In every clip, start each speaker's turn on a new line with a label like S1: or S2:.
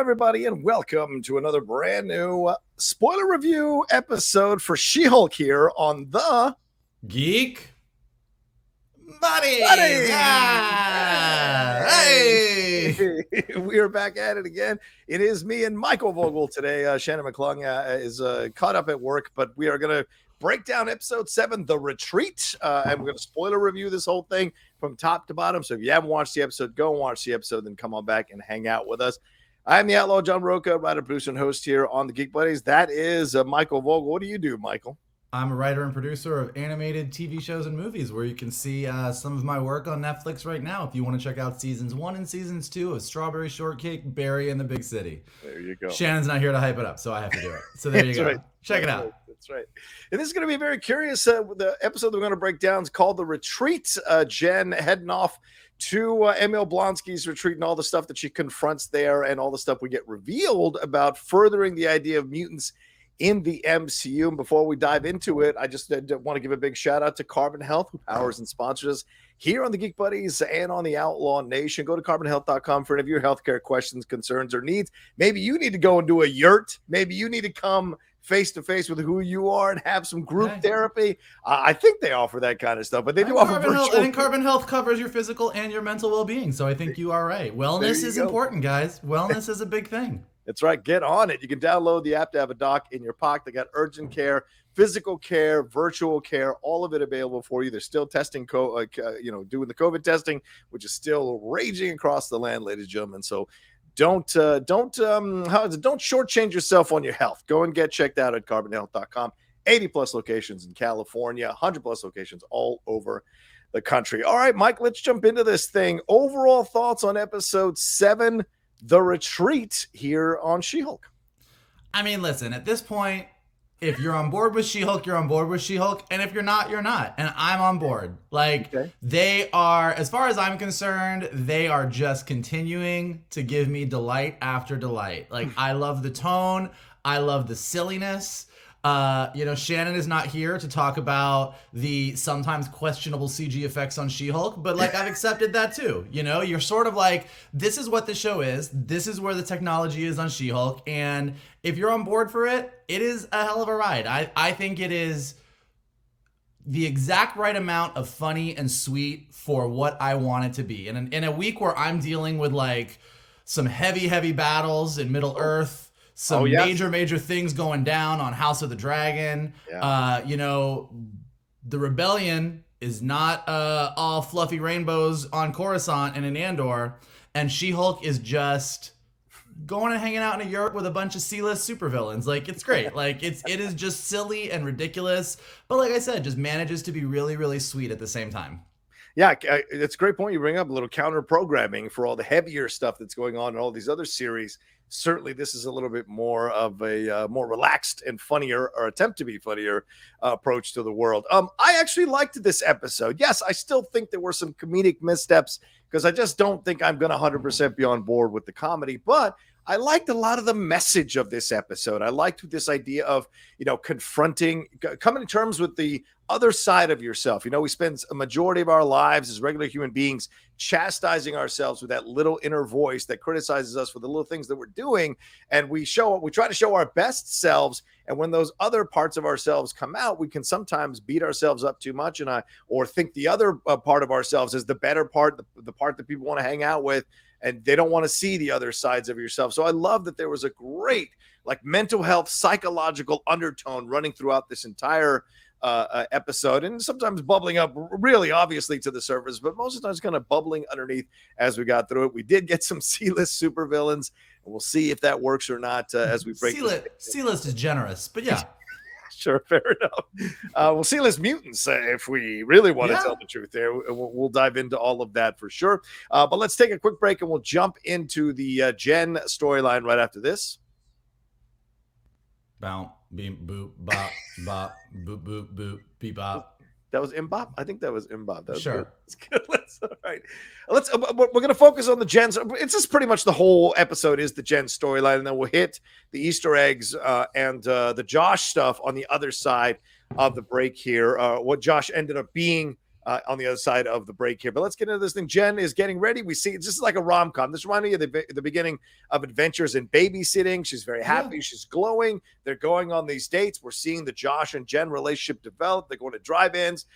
S1: everybody, and welcome to another brand new spoiler review episode for She-Hulk here on the
S2: Geek Buddies.
S1: Hey! We are back at it again. It is me and Michael Vogel today. Shannon McClung is caught up at work, but we are going to break down episode 7, The Retreat, and we're going to spoiler review this whole thing from top to bottom. So if you haven't watched the episode, go and watch the episode, then come on back and hang out with us. I'm the Outlaw, John Rocha, writer, producer, and host here on the Geek Buddies. That is Michael Vogel. What do you do, Michael?
S2: I'm a writer and producer of animated TV shows and movies, where you can see some of my work on Netflix right now if you want to check out seasons 1 and seasons 2 of Strawberry Shortcake, Barry, and the Big City.
S1: There you go.
S2: Shannon's not here to hype it up, so I have to do it. So there you go.
S1: Right.
S2: Check it out.
S1: That's right. And this is going to be very curious. The episode that we're going to break down is called The Retreat. Jen heading off to Emil Blonsky's retreat and all the stuff that she confronts there and all the stuff we get revealed about furthering the idea of mutants in the MCU. And before we dive into it, I just want to give a big shout out to Carbon Health, who powers and sponsors us here on the Geek Buddies and on the Outlaw Nation. Go to carbonhealth.com for any of your healthcare questions, concerns, or needs. Maybe you need to go and do a yurt. Maybe you need to come face to face with who you are and have some group therapy. I think they offer that kind of stuff, but they do offer virtual.
S2: And Carbon Health covers your physical and your mental well-being, so I think you are right. Wellness is important, guys. Wellness is a big thing.
S1: That's right. Get on it. You can download the app to have a doc in your pocket. They got urgent care, physical care, virtual care, all of it available for you. They're still testing, doing the COVID testing, which is still raging across the land, ladies and gentlemen. So don't shortchange yourself on your health. Go and get checked out at carbonhealth.com. 80 plus locations in California, 100 plus locations all over the country. All right, Mike, let's jump into this thing. Overall thoughts on episode 7, The Retreat, here on She-Hulk.
S2: I mean, listen, at this point, if you're on board with She-Hulk, you're on board with She-Hulk. And if you're not, you're not. And I'm on board. They are, as far as I'm concerned, they are just continuing to give me delight after delight. I love the tone. I love the silliness. Shannon is not here to talk about the sometimes questionable CG effects on She-Hulk, but I've accepted that too. You're sort of this is what the show is. This is where the technology is on She-Hulk. And if you're on board for it, it is a hell of a ride. I think it is the exact right amount of funny and sweet for what I want it to be. And in a week where I'm dealing with some heavy battles in Middle Earth, some major things going down on House of the Dragon. Yeah. The rebellion is not all fluffy rainbows on Coruscant and in Andor, and She-Hulk is just going and hanging out in a yurt with a bunch of C-list supervillains. It's great. It is just silly and ridiculous, but like I said, just manages to be really, really sweet at the same time.
S1: Yeah, it's a great point you bring up, a little counter programming for all the heavier stuff that's going on in all these other series. Certainly, this is a little bit more of a more relaxed and funnier, or attempt to be funnier, approach to the world. I actually liked this episode. Yes, I still think there were some comedic missteps because I just don't think I'm going to 100% be on board with the comedy, but I liked a lot of the message of this episode. I liked this idea of, confronting, coming to terms with the other side of yourself. We spend a majority of our lives as regular human beings chastising ourselves with that little inner voice that criticizes us for the little things that we're doing. And we try to show our best selves. And when those other parts of ourselves come out, we can sometimes beat ourselves up too much or think the other part of ourselves is the better part, the part that people want to hang out with. And they don't want to see the other sides of yourself. So I love that there was a great mental health, psychological undertone running throughout this entire episode, and sometimes bubbling up really obviously to the surface, but most of the time it's kind of bubbling underneath as we got through it. We did get some C-list supervillains, and we'll see if that works or not as we break.
S2: C-list is generous, but yeah.
S1: Sure, fair enough. We'll see less mutants if we really want to tell the truth there. We'll dive into all of that for sure. But let's take a quick break and we'll jump into the Jen storyline right after this.
S2: Bow, beep, boop, bop, bop, boop, boop, boop, beep, bop.
S1: That was Mbop? I think that was Mbop. That was
S2: sure.
S1: Good. All right. We're going to focus on the Jen. It's just pretty much the whole episode is the Jen storyline, and then we'll hit the Easter eggs and the Josh stuff on the other side of the break here. What Josh ended up being on the other side of the break here. But let's get into this thing. Jen is getting ready. We see this is like a rom-com. This reminds me of the beginning of Adventures in Babysitting. She's very happy. She's glowing. They're going on these dates. We're seeing the Josh and Jen relationship develop. They're going to drive-ins.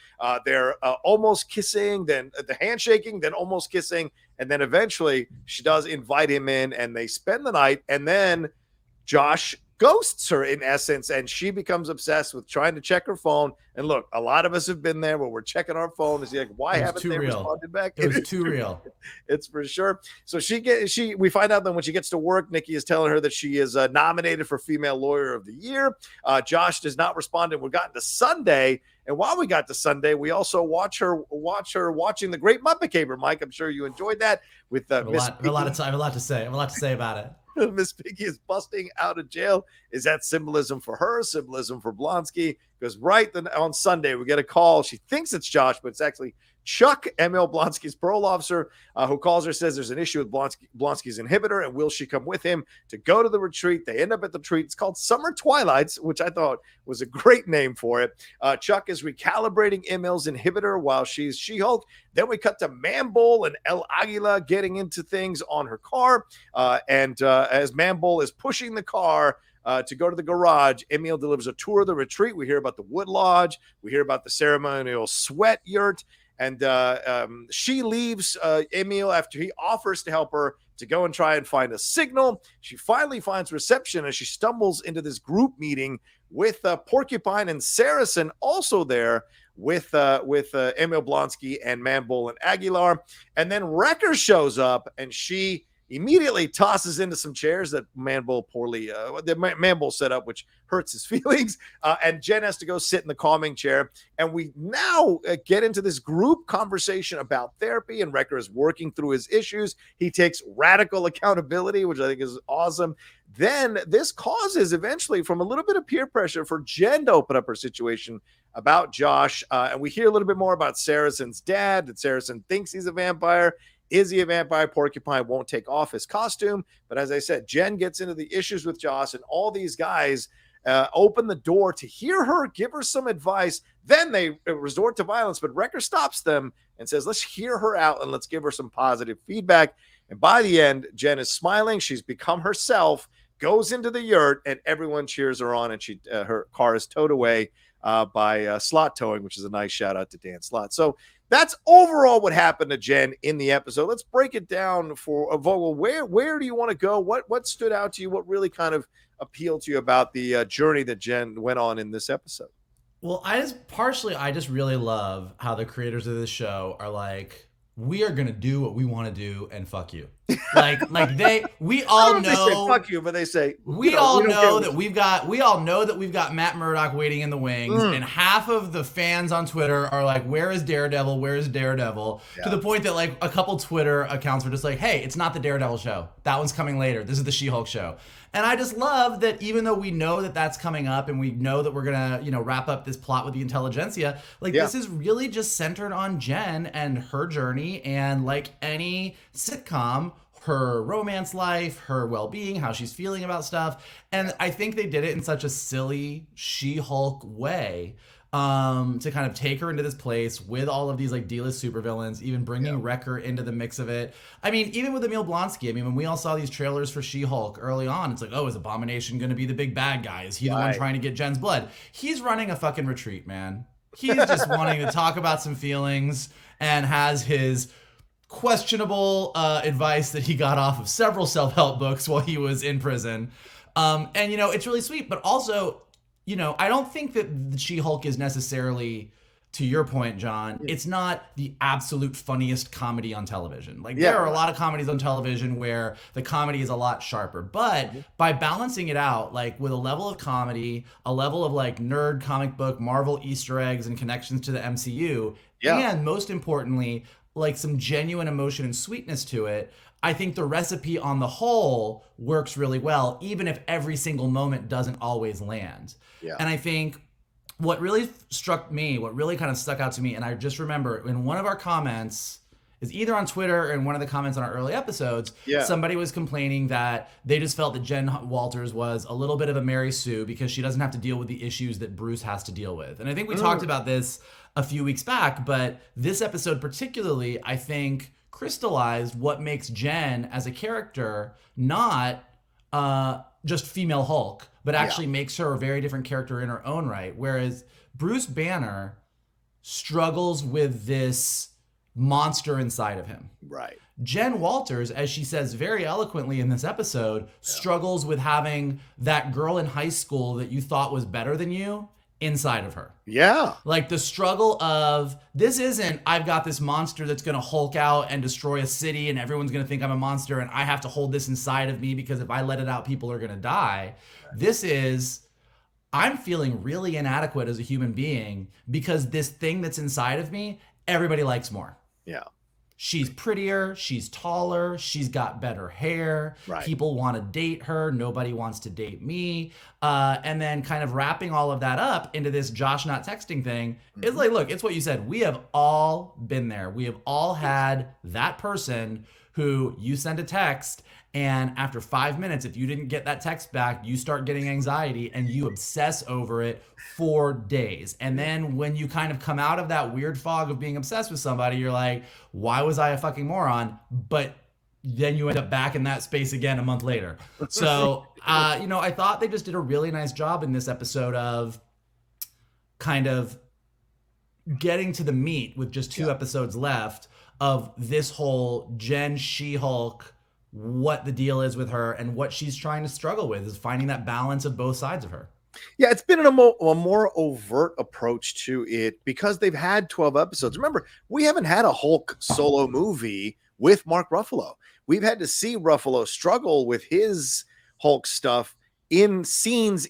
S1: They're almost kissing, then the handshaking, then almost kissing. And then eventually she does invite him in and they spend the night. And then Josh ghosts her in essence, and she becomes obsessed with trying to check her phone. And look, a lot of us have been there where we're checking our phone to see like, why haven't they responded back?
S2: It was too real.
S1: It's for sure. So we find out that when she gets to work, Nikki is telling her that she is nominated for Female Lawyer of the Year. Josh does not respond, and we got to Sunday. And while we got to Sunday, we also watch her watching the Great Muppet Caper. Mike, I'm sure you enjoyed that with Miss.
S2: A lot to say about it.
S1: Miss Piggy is busting out of jail. Is that symbolism for her, symbolism for Blonsky? Because on Sunday, we get a call. She thinks it's Josh, but it's actually Chuck, Emil Blonsky's parole officer, who calls her, says there's an issue with Blonsky's inhibitor, and will she come with him to go to the retreat? They end up at the retreat. It's called Summer Twilights, which I thought was a great name for it. Chuck is recalibrating Emil's inhibitor while she's She-Hulk. Then we cut to Manbull and El Aguila getting into things on her car. As Manbull is pushing the car to go to the garage, Emil delivers a tour of the retreat. We hear about the Wood Lodge. We hear about the ceremonial sweat yurt. And she leaves Emil after he offers to help her to go and try and find a signal. She finally finds reception as she stumbles into this group meeting with Porcupine and Saracen also there with Emil Blonsky and Manbull and Aguilar. And then Wrecker shows up and she immediately tosses into some chairs that Manbull Manbull set up, which hurts his feelings. And Jen has to go sit in the calming chair. And we now get into this group conversation about therapy, and Wrecker is working through his issues. He takes radical accountability, which I think is awesome. Then this causes eventually from a little bit of peer pressure for Jen to open up her situation about Josh. And we hear a little bit more about Saracen's dad, that Saracen thinks he's a vampire. Is he a vampire? Porcupine won't take off his costume. But as I said, Jen gets into the issues with Josh, and all these guys open the door to hear her, give her some advice. Then they resort to violence, but Wrecker stops them and says, let's hear her out and let's give her some positive feedback. And by the end, Jen is smiling. She's become herself, goes into the yurt, and everyone cheers her on, and her car is towed away by Slot Towing, which is a nice shout out to Dan Slot. So that's overall what happened to Jen in the episode. Let's break it down for Vogel. Where do you want to go? What stood out to you? What really kind of appealed to you about the journey that Jen went on in this episode?
S2: Well, I just really love how the creators of this show are like, we are gonna do what we want to do and fuck you. We all know
S1: they say fuck you, but they say
S2: we all know that we've got Matt Murdock waiting in the wings, and half of the fans on Twitter are like, where is Daredevil? Where is Daredevil? Yeah. To the point that like a couple Twitter accounts were just like, hey, it's not the Daredevil show. That one's coming later. This is the She-Hulk show. And I just love that even though we know that that's coming up and we know that we're going to, wrap up this plot with the intelligentsia, this is really just centered on Jen and her journey, and like any sitcom, her romance life, her well-being, how she's feeling about stuff. And I think they did it in such a silly She-Hulk way to kind of take her into this place with all of these like D-list supervillains, even bringing Wrecker into the mix of it. I mean, even with Emil Blonsky, when we all saw these trailers for She-Hulk early on, it's like, oh, is Abomination going to be the big bad guy? Is he the one trying to get Jen's blood? He's running a fucking retreat, man. He's just wanting to talk about some feelings and has his questionable advice that he got off of several self-help books while he was in prison. And, it's really sweet, but also, I don't think that the She-Hulk is necessarily, to your point, John, it's not the absolute funniest comedy on television. There are a lot of comedies on television where the comedy is a lot sharper, but by balancing it out, with a level of comedy, a level of nerd comic book, Marvel Easter eggs and connections to the MCU, and most importantly, some genuine emotion and sweetness to it, I think the recipe on the whole works really well, even if every single moment doesn't always land. Yeah. And I think what really struck me, what really kind of stuck out to me, and I just remember in one of our comments, is either on Twitter or in one of the comments on our early episodes, somebody was complaining that they just felt that Jen Walters was a little bit of a Mary Sue because she doesn't have to deal with the issues that Bruce has to deal with. And I think we talked about this a few weeks back, but this episode particularly, I think, crystallized what makes Jen as a character not just female Hulk, but actually makes her a very different character in her own right. Whereas Bruce Banner struggles with this monster inside of him.
S1: Right.
S2: Jen Walters, as she says very eloquently in this episode, struggles with having that girl in high school that you thought was better than you inside of her.
S1: Yeah.
S2: Like the struggle of, this isn't, I've got this monster that's going to Hulk out and destroy a city and everyone's going to think I'm a monster and I have to hold this inside of me because if I let it out, people are going to die. This is, I'm feeling really inadequate as a human being because this thing that's inside of me, everybody likes more.
S1: Yeah.
S2: She's prettier, she's taller, she's got better hair.
S1: Right.
S2: People want to date her, nobody wants to date me. And then kind of wrapping all of that up into this Josh not texting thing is like, look, it's what you said. We have all been there. We have all had that person who you send a text and after 5 minutes, if you didn't get that text back, you start getting anxiety and you obsess over it for days. And then when you kind of come out of that weird fog of being obsessed with somebody, you're like, why was I a fucking moron? But then you end up back in that space again a month later. So, I thought they just did a really nice job in this episode of kind of getting to the meat with just 2 episodes left of this whole Jen She-Hulk, what the deal is with her and what she's trying to struggle with is finding that balance of both sides of her.
S1: Yeah, it's been a more overt approach to it because they've had 12 episodes. Remember, we haven't had a Hulk solo movie with Mark Ruffalo. We've had to see Ruffalo struggle with his Hulk stuff in scenes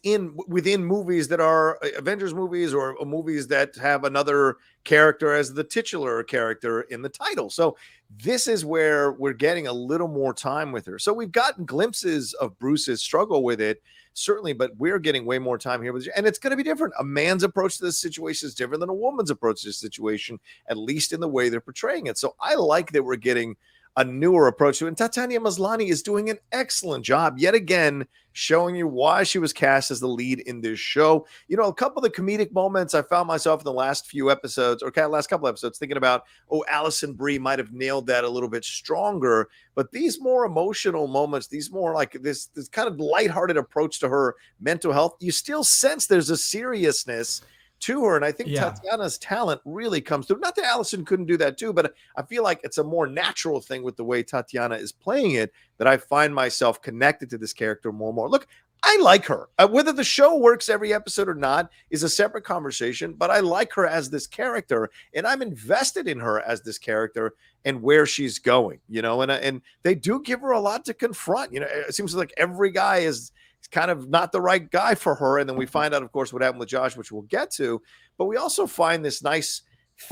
S1: within movies that are Avengers movies or movies that have another character as the titular character in the title. So this is where we're getting a little more time with her. So we've gotten glimpses of Bruce's struggle with it, certainly, but we're getting way more time here. And it's going to be different. A man's approach to this situation is different than a woman's approach to this situation, at least in the way they're portraying it. So I like that we're getting a newer approach to it. And TATIANA MASLANY is doing an excellent job yet again, showing you why she was cast as the lead in this show. A couple of the comedic moments I found myself in the last few episodes or last couple episodes thinking about, Alison Brie might have nailed that a little bit stronger. But these more emotional moments, these more like this kind of lighthearted approach to her mental health, you still sense there's a seriousness to her. And I think Tatiana's talent really comes through. Not that Allison couldn't do that too, but I feel like it's a more natural thing with the way Tatiana is playing it that I find myself connected to this character more and more. Look, I like her. Whether the show works every episode or not is a separate conversation, but I like her as this character and I'm invested in her as this character and where she's going, and they do give her a lot to confront. It seems like every guy is kind of not the right guy for her. And then we find out, of course, what happened with Josh, which we'll get to. But we also find this nice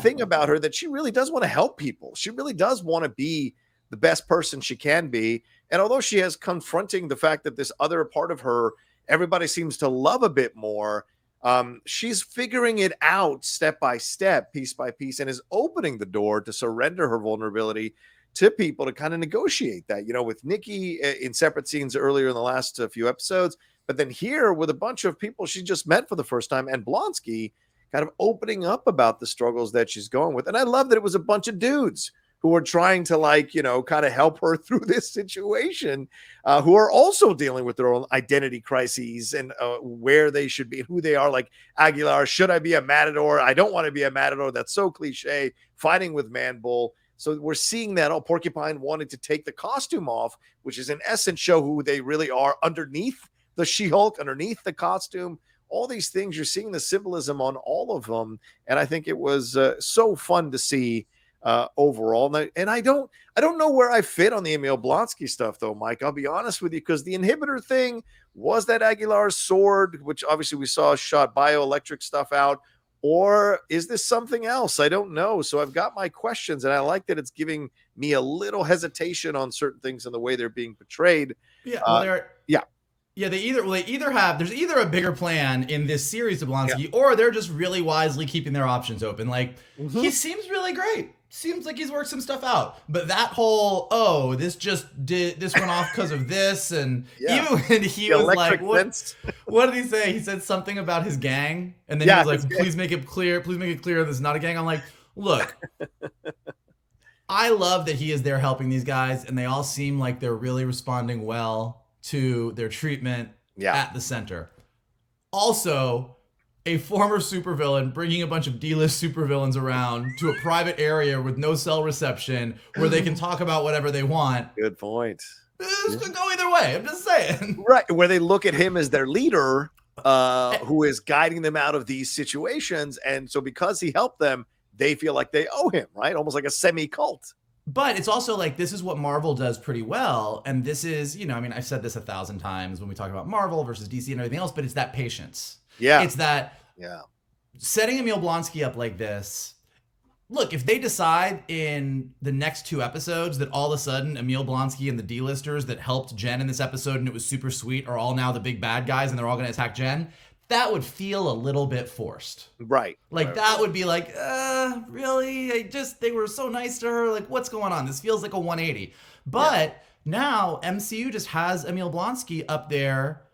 S1: thing about her that she really does want to help people. She really does want to be the best person she can be. And although she has confronting the fact that this other part of her, everybody seems to love a bit more, she's figuring it out step by step, piece by piece, and is opening the door to surrender her vulnerability to people to kind of negotiate that, with Nikki in separate scenes earlier in the last few episodes, but then here with a bunch of people she just met for the first time and Blonsky kind of opening up about the struggles that she's going with. And I love that it was a bunch of dudes who are trying to kind of help her through this situation, who are also dealing with their own identity crises and where they should be, who they are. Like Aguilar, should I be a matador? I don't want to be a matador. That's so cliche. Fighting with Man Bull. So we're seeing that Porcupine wanted to take the costume off, which is in essence show who they really are underneath the She-Hulk, underneath the costume. All these things, you're seeing the symbolism on all of them. And I think it was so fun to see overall. And I don't know where I fit on the Emil Blonsky stuff, though, Mike. I'll be honest with you, because the inhibitor thing was that Aguilar's sword, which obviously we saw shot bioelectric stuff out. Or is this something else? I don't know. So I've got my questions, and I like that it's giving me a little hesitation on certain things and the way they're being portrayed.
S2: Yeah, they either have, there's either a bigger plan in this series of Blonsky, or they're just really wisely keeping their options open. Like he seems really great. seems like he's worked some stuff out. But that whole, this went off because of this, and even when he was like, what did he say? He said something about his gang, and then he was like, please make it clear this is not a gang. I'm like, look, I love that he is there helping these guys, and they all seem like they're really responding well to their treatment at the center. Also, a former supervillain bringing a bunch of D-list supervillains around to a private area with no cell reception where they can talk about whatever they want.
S1: Good point.
S2: This could go either way. I'm just saying.
S1: Right. Where they look at him as their leader, who is guiding them out of these situations. And so because he helped them, they feel like they owe him, right? Almost like a semi-cult.
S2: But it's also like, this is what Marvel does pretty well. And this is, I've said this 1,000 times when we talk about Marvel versus DC and everything else, but it's that patience.
S1: Yeah.
S2: It's that setting Emil Blonsky up like this. Look, if they decide in the next 2 episodes that all of a sudden Emil Blonsky and the D-listers that helped Jen in this episode and it was super sweet are all now the big bad guys and they're all going to attack Jen, that would feel a little bit forced.
S1: Right.
S2: Like that would be like, really? They were so nice to her. Like, what's going on? This feels like a 180. But now MCU just has Emil Blonsky up there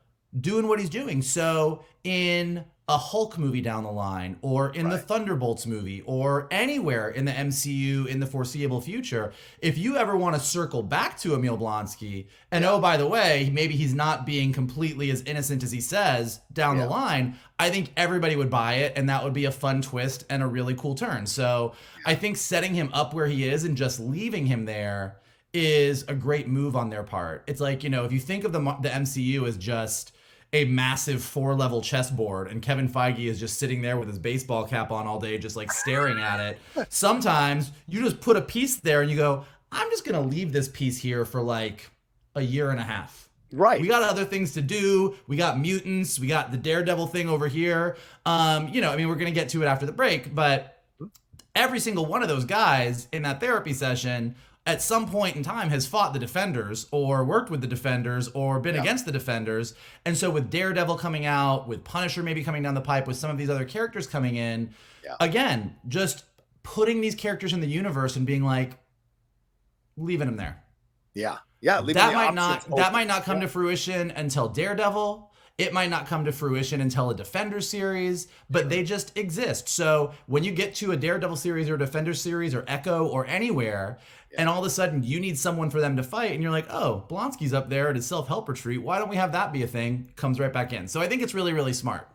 S2: doing what he's doing. So in a Hulk movie down the line, or in the Thunderbolts movie, or anywhere in the MCU in the foreseeable future, if you ever want to circle back to Emil Blonsky, and oh, by the way, maybe he's not being completely as innocent as he says down the line, I think everybody would buy it, and that would be a fun twist and a really cool turn. So I think setting him up where he is and just leaving him there is a great move on their part. It's like, if you think of the MCU as just a massive 4-level chessboard and Kevin Feige is just sitting there with his baseball cap on all day, just like staring at it. Sometimes you just put a piece there and you go, I'm just going to leave this piece here for like a year and a half.
S1: Right.
S2: We got other things to do. We got Mutants. We got the Daredevil thing over here. We're going to get to it after the break, but every single one of those guys in that therapy session at some point in time has fought the Defenders or worked with the Defenders or been against the Defenders. And so with Daredevil coming out, with Punisher maybe coming down the pipe, with some of these other characters coming in, again, just putting these characters in the universe and being like, leaving them there.
S1: Yeah.
S2: That might not come to fruition until Daredevil. It might not come to fruition until a Defenders series, but they just exist. So when you get to a Daredevil series or a Defenders series or Echo or anywhere, and all of a sudden you need someone for them to fight, and you're like, oh, Blonsky's up there at his self-help retreat. Why don't we have that be a thing? Comes right back in. So I think it's really, really smart.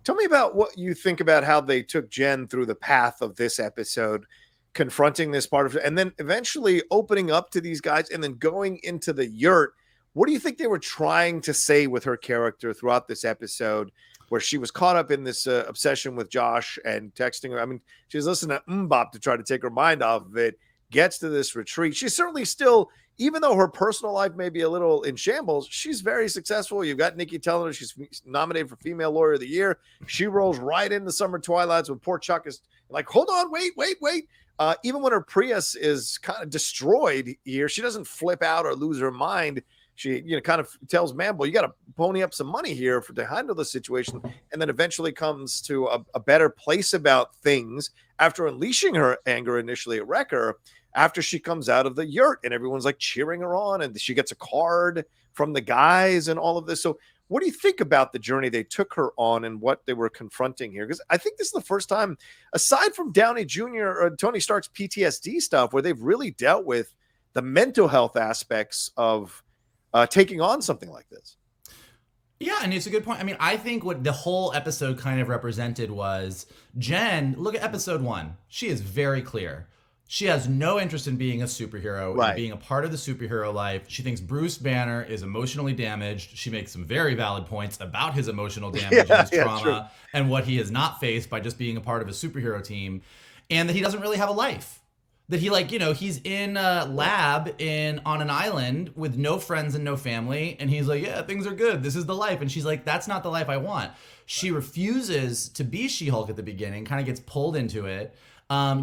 S1: Tell me about what you think about how they took Jen through the path of this episode, confronting this part of it, and then eventually opening up to these guys and then going into the yurt. What do you think they were trying to say with her character throughout this episode, where she was caught up in this obsession with Josh and texting her? I mean, she was listening to Mbop to try to take her mind off of it, gets to this retreat. She's certainly still, even though her personal life may be a little in shambles, she's very successful. You've got Nikki telling her she's nominated for Female Lawyer of the Year. She rolls right into Summer Twilights when poor Chuck is like, hold on, wait. Even when her Prius is kind of destroyed here, she doesn't flip out or lose her mind. She, kind of tells Mambo, you got to pony up some money here to handle the situation, and then eventually comes to a better place about things after unleashing her anger initially at Wrecker, after she comes out of the yurt and everyone's like cheering her on, and she gets a card from the guys and all of this. So what do you think about the journey they took her on and what they were confronting here? Because I think this is the first time, aside from Downey Jr. or Tony Stark's PTSD stuff, where they've really dealt with the mental health aspects of taking on something like this.
S2: Yeah, and it's a good point. I mean, I think what the whole episode kind of represented was Jen. Look at episode 1. She is very clear. She has no interest in being a superhero, and being a part of the superhero life. She thinks Bruce Banner is emotionally damaged. She makes some very valid points about his emotional damage and his trauma and what he has not faced by just being a part of a superhero team, and that he doesn't really have a life. That he he's in a lab on an island with no friends and no family. And he's like, yeah, things are good. This is the life. And she's like, that's not the life I want. She refuses to be She-Hulk at the beginning, kind of gets pulled into it,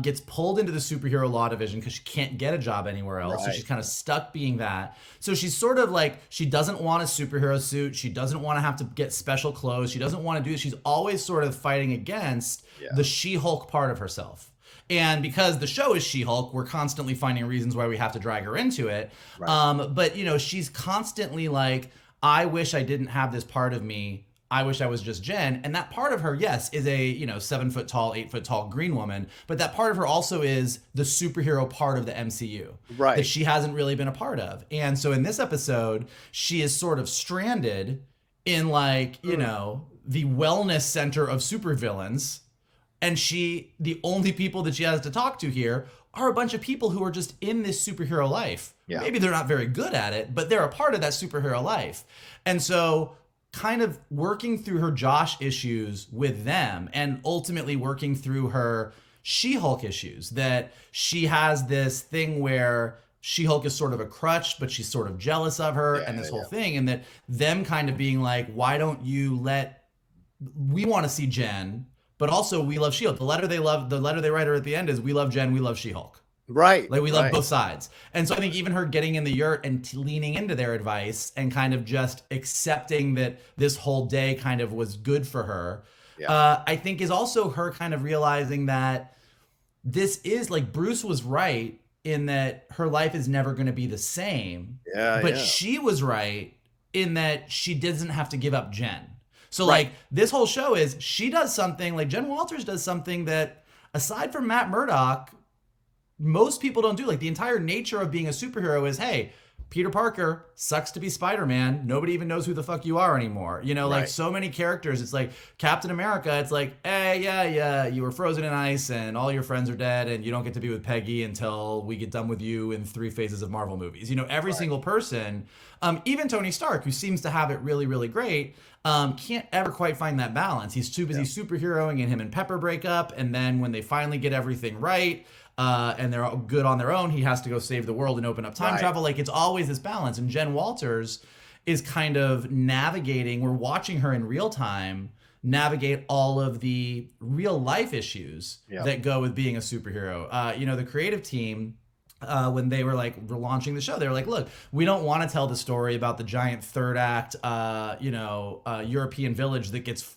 S2: gets pulled into the superhero law division because she can't get a job anywhere else. So she's kind of stuck being that. So she's sort of like, she doesn't want a superhero suit. She doesn't want to have to get special clothes. She doesn't want to do it. She's always sort of fighting against the She-Hulk part of herself. And because the show is She-Hulk, we're constantly finding reasons why we have to drag her into it. Right. But, you know, she's constantly like, I wish I didn't have this part of me. I wish I was just Jen. And that part of her, yes, is a, you know, 7 foot tall, 8 foot tall green woman. But that part of her also is the superhero part of the MCU. Right. That she hasn't really been a part of. And so in this episode, she is sort of stranded in, like, you know, the wellness center of supervillains. And the only people that she has to talk to here are a bunch of people who are just in this superhero life. Yeah. Maybe they're not very good at it, but they're a part of that superhero life. And so kind of working through her Josh issues with them and ultimately working through her She-Hulk issues, that she has this thing where She-Hulk is sort of a crutch, but she's sort of jealous of her and this whole thing. And that them kind of being like, why don't you we want to see Jen, but also we love She-Hulk. The letter they write her at the end is, we love Jen, we love She-Hulk. Right. Like we love both sides. And so I think even her getting in the yurt and leaning into their advice and kind of just accepting that this whole day kind of was good for her, I think is also her kind of realizing that this is like, Bruce was right in that her life is never going to be the same. But she was right in that she doesn't have to give up Jen. So like this whole show is, she does something, like Jen Walters does something that aside from Matt Murdock, most people don't do. Like the entire nature of being a superhero is, hey, Peter Parker, sucks to be Spider-Man. Nobody even knows who the fuck you are anymore. You know, like so many characters, it's like Captain America, it's like, hey, yeah, you were frozen in ice and all your friends are dead and you don't get to be with Peggy until we get done with you in 3 phases of Marvel movies. You know, every single person, even Tony Stark, who seems to have it really, really great, can't ever quite find that balance. He's too busy superheroing, and him and Pepper break up, and then when they finally get everything right, and they're all good on their own, he has to go save the world and open up time travel. Like, it's always this balance. And Jen Walters is kind of navigating, we're watching her in real time navigate all of the real life issues that go with being a superhero. You know, the creative team, when they were launching the show, they were like, look, we don't want to tell the story about the giant third act, European village that gets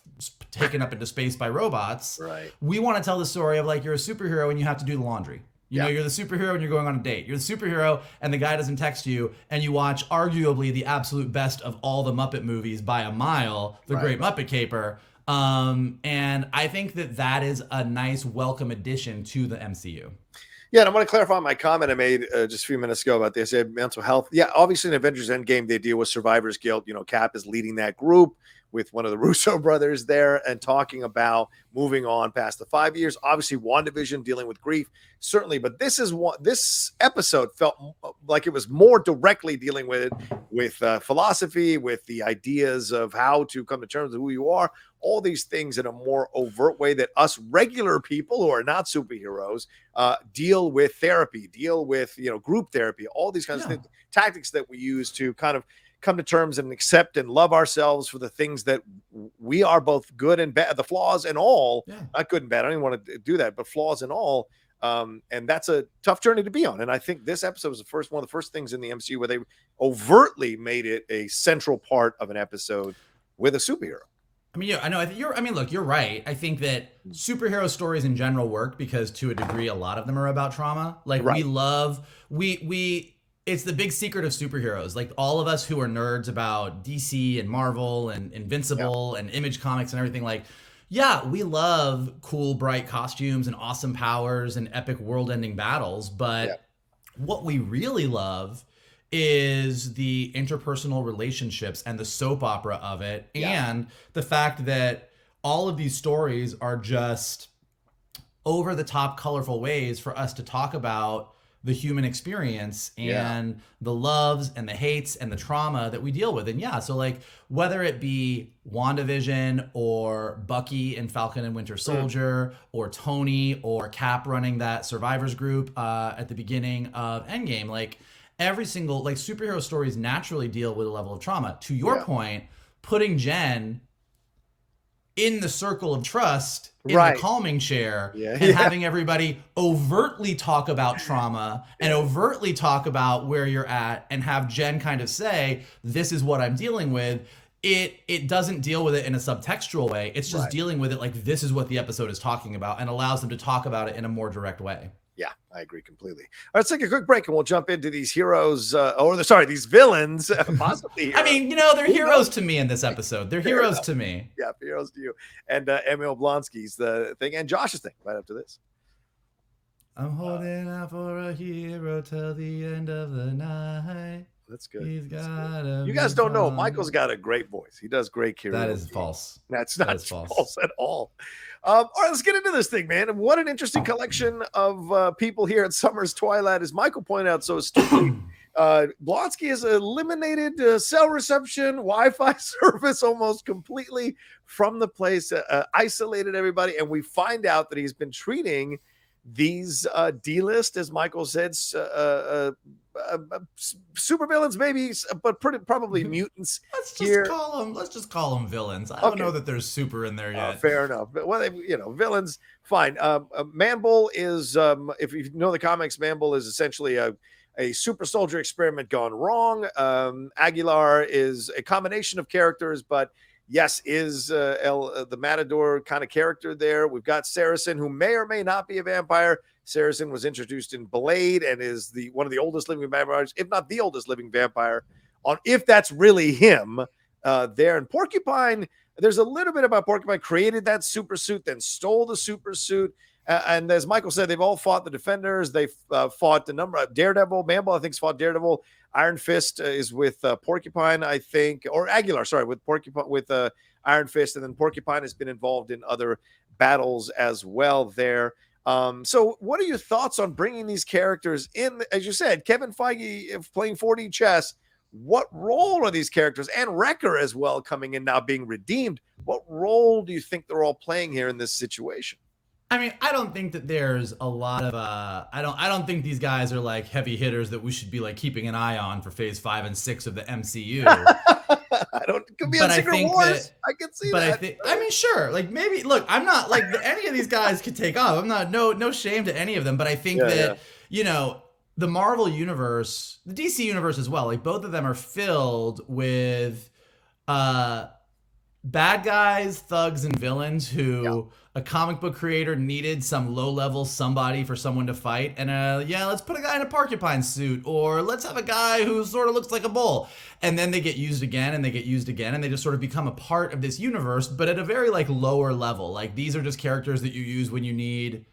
S2: taken up into space by robots. Right. We want to tell the story of, like, you're a superhero and you have to do the laundry. You know, you're the superhero and you're going on a date. You're the superhero and the guy doesn't text you, and you watch arguably the absolute best of all the Muppet movies by a mile, The Great Muppet Caper. And I think that is a nice welcome addition to the MCU.
S1: Yeah, and I want to clarify my comment I made just a few minutes ago about this mental health. Yeah, obviously in Avengers Endgame, they deal with survivor's guilt. You know, Cap is leading that group with one of the Russo brothers there and talking about moving on past the 5 years. Obviously, WandaVision dealing with grief, certainly. But this episode felt like it was more directly dealing with philosophy, with the ideas of how to come to terms with who you are, all these things in a more overt way that us regular people who are not superheroes deal with therapy, deal with, group therapy, all these kinds of things, tactics that we use to kind of come to terms and accept and love ourselves for the things that we are, both good and bad, the flaws and all, not good and bad. I don't even want to do that, but flaws and all. And that's a tough journey to be on. And I think this episode was one of the first things in the MCU where they overtly made it a central part of an episode with a superhero.
S2: I mean, I know. Look, you're right. I think that superhero stories in general work because, to a degree, a lot of them are about trauma. Like, it's the big secret of superheroes. Like, all of us who are nerds about DC and Marvel and Invincible and Image Comics and everything, like, we love cool, bright costumes and awesome powers and epic world-ending battles. But what we really love is the interpersonal relationships and the soap opera of it, and the fact that all of these stories are just over-the-top, colorful ways for us to talk about the human experience and the loves and the hates and the trauma that we deal with. And so, like, whether it be WandaVision or Bucky and Falcon and Winter Soldier or Tony or Cap running that survivors group at the beginning of Endgame, like, every single, like, superhero stories naturally deal with a level of trauma. To your point, putting Jen in the circle of trust in the calming chair and having everybody overtly talk about trauma and overtly talk about where you're at and have Jen kind of say, this is what I'm dealing with, it doesn't deal with it in a subtextual way. It's just dealing with it like this is what the episode is talking about, and allows them to talk about it in a more direct way.
S1: Yeah, I agree completely. All right, let's take a quick break and we'll jump into these heroes, these villains, possibly heroes.
S2: I mean, they're heroes to me in this episode. They're heroes to me.
S1: Yeah, heroes to you. And Emil Blonsky's the thing, and Josh's thing right after this.
S2: I'm holding out for a hero till the end of the night.
S1: That's good.
S2: He's got
S1: You guys don't know, Michael's got a great voice. He does great karaoke.
S2: That is false.
S1: That's not false at all. All right, let's get into this thing, man. What an interesting collection of people here at Summer's Twilight. As Michael pointed out so astutely, Blonsky has eliminated cell reception, Wi-Fi service almost completely from the place, isolated everybody, and we find out that he's been treating these D-list, as Michael said, supervillains, maybe, but probably mutants.
S2: Let's just call them villains. I don't know that there's super in there yet.
S1: Fair enough. But, well, villains, fine. Man-Bull is, if you know the comics, Man-Bull is essentially a super soldier experiment gone wrong. Aguilar is a combination of characters, but yes, is the Matador kind of character there. We've got Saracen, who may or may not be a vampire. Saracen was introduced in Blade and is one of the oldest living vampires, if not the oldest living vampire, if that's really him there. And Porcupine, there's a little bit about Porcupine created that super suit, then stole the super suit. And as Michael said, they've all fought the Defenders. They've fought a number of Daredevil. Man-Bull, I think, has fought Daredevil. Iron Fist is with Porcupine, I think, or Aguilar, sorry, with Porcupine, with Iron Fist. And then Porcupine has been involved in other battles as well there. So what are your thoughts on bringing these characters in? As you said, Kevin Feige playing 4D chess. What role are these characters, and Wrecker as well, coming in now being redeemed? What role do you think they're all playing here in this situation?
S2: I mean, I don't think that there's a lot of I don't think these guys are like heavy hitters that we should be like keeping an eye on for phase 5 and 6 of the MCU.
S1: It could be on Secret Wars. I can see that.
S2: I mean, sure. Like, maybe, look, I'm not like any of these guys could take off. I'm not no shame to any of them, but I think that the Marvel universe, the DC universe as well, like both of them are filled with bad guys, thugs, and villains who a comic book creator needed some low-level somebody for someone to fight. And let's put a guy in a porcupine suit, or let's have a guy who sort of looks like a bull. And then they get used again, and they get used again, and they just sort of become a part of this universe, but at a very like lower level. Like, these are just characters that you use when you need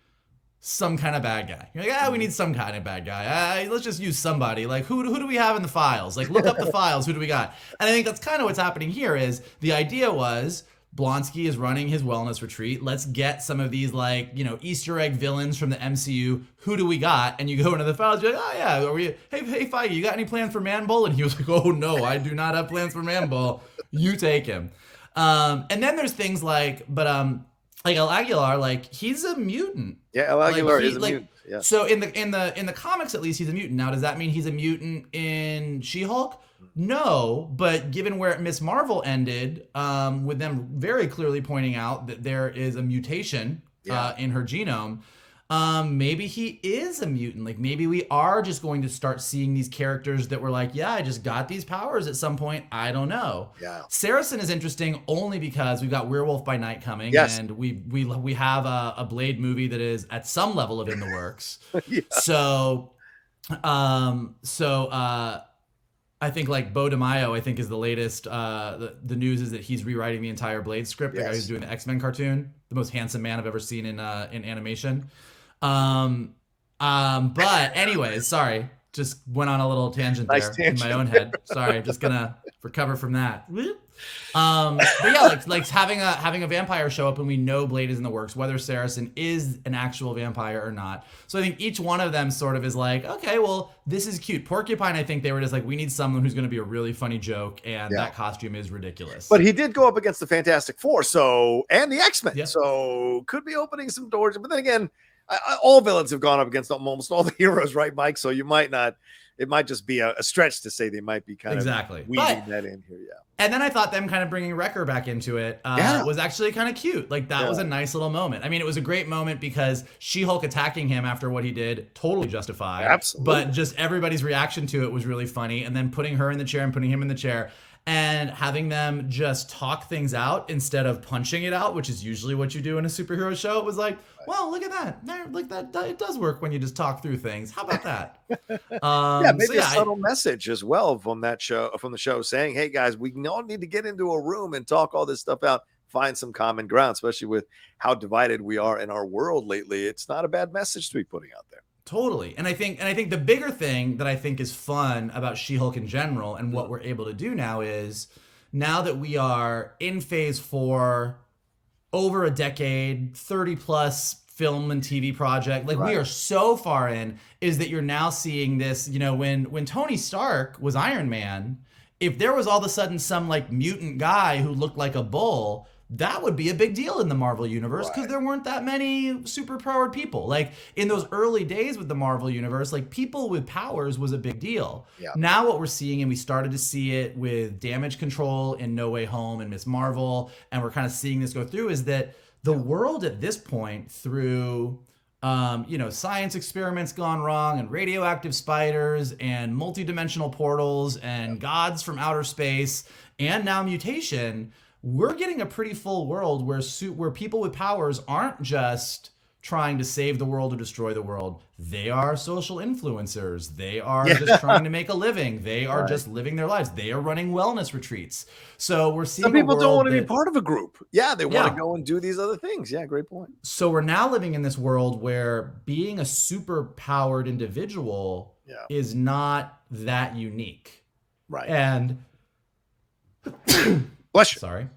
S2: some kind of bad guy. You're like, we need some kind of bad guy. Let's just use somebody. Like, who do we have in the files? Like, look up the files. Who do we got? And I think that's kind of what's happening here. Is the idea was Blonsky is running his wellness retreat. Let's get some of these like, Easter egg villains from the MCU. Who do we got? And you go into the files. You're like, hey Feige, you got any plans for Man-Bull? And he was like, oh no, I do not have plans for Man-Bull. You take him. And then there's things like El Aguilar, like, he's a mutant.
S1: Yeah, El Aguilar is a mutant. Yeah.
S2: So in the comics, at least, he's a mutant. Now, does that mean he's a mutant in She-Hulk? No, but given where Miss Marvel ended, with them very clearly pointing out that there is a mutation in her genome, maybe he is a mutant. Like, maybe we are just going to start seeing these characters that were like, I just got these powers at some point. I don't know. Yeah. Saracen is interesting only because we've got Werewolf by Night coming, and we have a Blade movie that is at some level of in the works. So I think like Bo DeMaio, I think, is the latest. The news is that he's rewriting the entire Blade script. The guy who's doing the X-Men cartoon, the most handsome man I've ever seen in animation. But anyways, sorry, just went on a little tangent in my own head. Sorry, just gonna recover from that. But yeah, like having a vampire show up, and we know Blade is in the works, whether Saracen is an actual vampire or not. So I think each one of them sort of is like, okay, well, this is cute. Porcupine, I think they were just like, we need someone who's going to be a really funny joke, and that costume is ridiculous.
S1: But he did go up against the Fantastic Four, and the X-Men, so could be opening some doors. But then again, all villains have gone up against almost all the heroes, right, Mike? So you might not. It might just be a stretch to say they might be kind of weaving that in here,
S2: And then I thought them kind of bringing Wrecker back into it was actually kind of cute. Like, that was a nice little moment. I mean, it was a great moment because She-Hulk attacking him after what he did, totally justified.
S1: Absolutely.
S2: But just everybody's reaction to it was really funny. And then putting her in the chair and putting him in the chair. and having them just talk things out instead of punching it out, which is usually what you do in a superhero show. It was like, well, look at that. There, look that it does work when you just talk through things. How about that?
S1: Yeah, maybe a subtle message as well from that show, from the show, saying, "Hey guys, we all need to get into a room and talk all this stuff out, find some common ground, especially with how divided we are in our world lately." It's not a bad message to be putting out there.
S2: Totally. And I think the bigger thing that I think is fun about She-Hulk in general and what we're able to do now is, now that we are in phase 4, over a decade, 30 plus film and TV project, like we are so far in, is that you're now seeing this, you know, when Tony Stark was Iron Man, if there was all of a sudden some like mutant guy who looked like a bull, that would be a big deal in the Marvel universe, because there weren't that many super powered people. Like in those early days with the Marvel universe, like people with powers was a big deal. Yeah. Now what we're seeing, and we started to see it with Damage Control in No Way Home and Ms. Marvel, and we're kind of seeing this go through, is that the world at this point, through science experiments gone wrong and radioactive spiders and multidimensional portals and gods from outer space and now mutation, we're getting a pretty full world where people with powers aren't just trying to save the world or destroy the world. They are social influencers. They are just trying to make a living. They are just living their lives. They are running wellness retreats. So we're seeing
S1: some people don't want to be part of a group. Yeah, they want to go and do these other things. Yeah, great point.
S2: So we're now living in this world where being a super powered individual is not that unique.
S1: Right.
S2: And
S1: bless you.
S2: Sorry.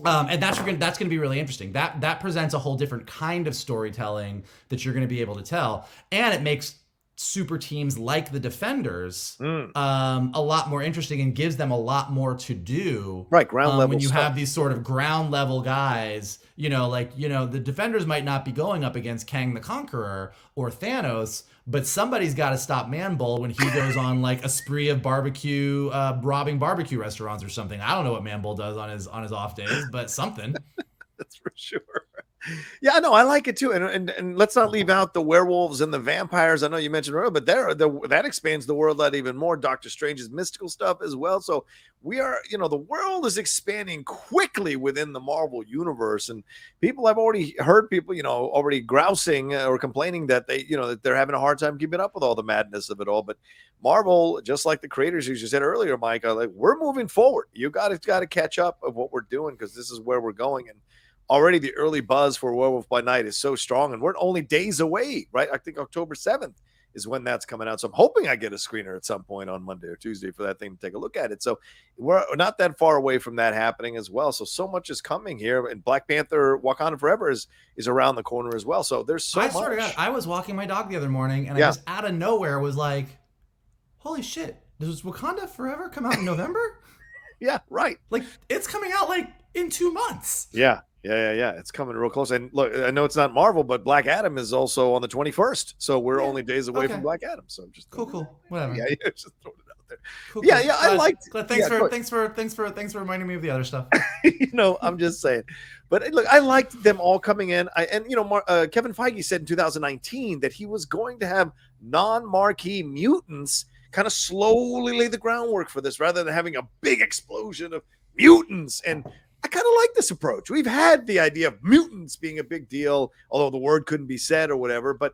S2: And that's going to be really interesting. That presents a whole different kind of storytelling that you're going to be able to tell, and it makes super teams like the Defenders a lot more interesting and gives them a lot more to do.
S1: Right, ground level.
S2: When you
S1: stuff.
S2: have these sort of ground level guys, the Defenders might not be going up against Kang the Conqueror or Thanos, but somebody's got to stop Man-Bull when he goes on like a spree of barbecue, robbing barbecue restaurants or something. I don't know what Man-Bull does on his off days, but something.
S1: That's for sure. Yeah, no, I like it too, and let's not leave out the werewolves and the vampires. I know you mentioned earlier, but that expands the world out even more. Doctor Strange's mystical stuff as well. So we are, the world is expanding quickly within the Marvel universe, and I've already heard people, already grousing or complaining that that they're having a hard time keeping up with all the madness of it all. But Marvel, just like the creators, as you said earlier, Mike, like we're moving forward. You got to catch up of what we're doing, because this is where we're going. And already the early buzz for Werewolf by Night is so strong, and we're only days away, right? I think October 7th is when that's coming out. So I'm hoping I get a screener at some point on Monday or Tuesday for that thing to take a look at it. So we're not that far away from that happening as well. So much is coming here, and Black Panther Wakanda Forever is around the corner as well. So there's so much. I swear to God,
S2: I was walking my dog the other morning, and I just out of nowhere was like, holy shit, does Wakanda Forever come out in November?
S1: Yeah, right.
S2: Like, it's coming out like in 2 months.
S1: Yeah. It's coming real close. And look, I know it's not Marvel, but Black Adam is also on the 21st. So we're only days away from Black Adam. So just
S2: cool. Whatever.
S1: Yeah, just throwing it out there.
S2: Cool.
S1: I liked.
S2: Thanks for reminding me of the other stuff.
S1: I'm just saying. But look, I liked them all coming in. Kevin Feige said in 2019 that he was going to have non-marquee mutants kind of slowly lay the groundwork for this, rather than having a big explosion of mutants. And I kind of like this approach. We've had the idea of mutants being a big deal, although the word couldn't be said or whatever, but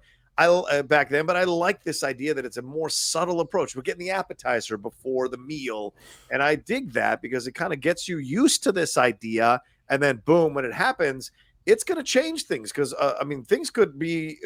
S1: back then, but I like this idea that it's a more subtle approach. We're getting the appetizer before the meal. And I dig that, because it kind of gets you used to this idea. And then boom, when it happens, it's going to change things. Because, things could be